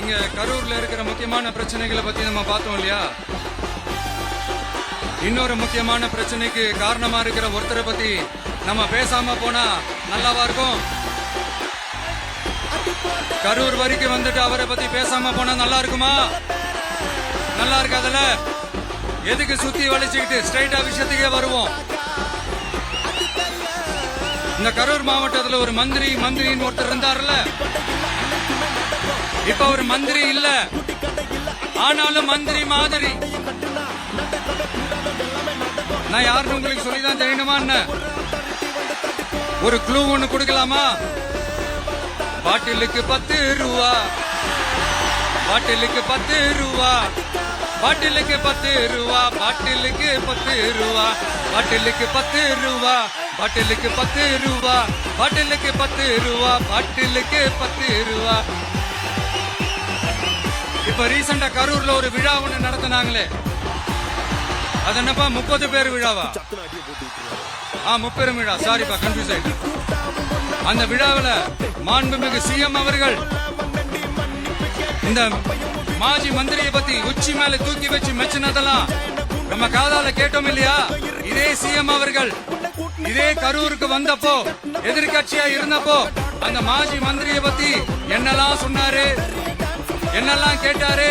இங்க கரூர்ல இருக்கிற முக்கியமான பிரச்சனைகளை பத்தி நம்ம பார்த்தோம் இல்லையா? இன்னொரு முக்கியமான பிரச்சனைக்கு காரணமா இருக்கிற ஒருத்தரை பத்தி நம்ம பேசாம போனா நல்லாவா இருக்கும்? கரூர் வரைக்கும் வந்துட்டு அவரை பத்தி பேசாம போனா நல்லா இருக்குமா? நல்லா இருக்காதுல. எதுக்கு சுத்தி வளைச்சுக்கிட்டு ஸ்ட்ரைட்டா விஷயத்துக்கே வருவோம். இந்த கரூர் மாவட்டத்துல ஒரு மந்திரின்னு ஒருத்தர் இருந்தார்ல, இப்ப ஒரு மந்திரி இல்ல, ஆனாலும் மந்திரி மாதிரி. நான் யாருன்னு உங்களுக்கு சொல்லிதான் தெரியணுமா என்ன? ஒரு க்ளூ ஒண்ணு கொடுக்கலாமா? பாட்டிலுக்கு 10 ரூபா, பாட்டிலுக்கு 10 ரூபா, பாட்டிலுக்கு 10 ரூபா, பாட்டிலுக்கு 10 ரூபா, பாட்டிலுக்கு 10 ரூபா, பாட்டிலுக்கு 10 ரூபா, பாட்டிலுக்கு 10 ரூபா, பாட்டிலுக்கு 10 ரூபா. இப்ப ரீசெண்டா கரூர்ல ஒரு விழா ஒண்ணு நடத்தினாங்களே, அது என்னப்பா 30 பேர் விழாவா? 30 விழா, சாரிப்பா கன்ஃபியூஸ் ஆயிட்டு. அந்த விழாவில் மாண்புமிகு சிஎம் அவர்கள் இந்த மாஜி மந்திரியை பத்தி உச்சி மேல தூக்கி வச்சு மெச்சினதெல்லாம் நம்ம காதால கேட்டோம் இல்லையா? இதே சிஎம் அவர்கள் இதே கரூருக்கு வந்தப்போ, எதிர்கட்சியா இருந்தப்போ, அந்த மாஜி மந்திரியை பத்தி என்னெல்லாம் சொன்னாரு, என்னெல்லாம் கேட்டாரு.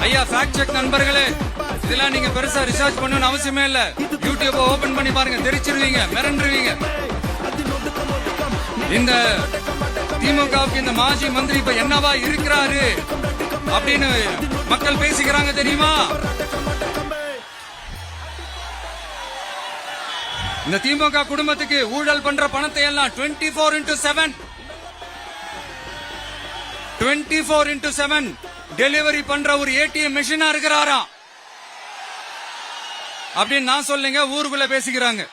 ஐயா ஃபேக்ட் செக் நண்பர்களே, இதெல்லாம் நீங்க பெருசா ரிசர்ச் பண்ணணும்னு அவசியமே இல்ல. யூடியூப் ஓபன் பண்ணி பாருங்க, தெரிச்சிருவீங்க, மிரண்டுருவீங்க. இந்த திமுகவுக்கு இந்த மாஜி மந்திரி இப்ப என்னவா இருக்கிறாரு அப்படின்னு மக்கள் பேசிக்கிறாங்க தெரியுமா? இந்த திமுக குடும்பத்துக்கு ஊழல் பண்ற பணத்தை எல்லாம் 24x7 டெலிவரி பண்ற ஒரு ஏடிஎம் மெஷினா இருக்கிறாராம் அப்படின்னு நான் சொல்லுங்க, ஊருக்குள்ள பேசிக்கிறாங்க.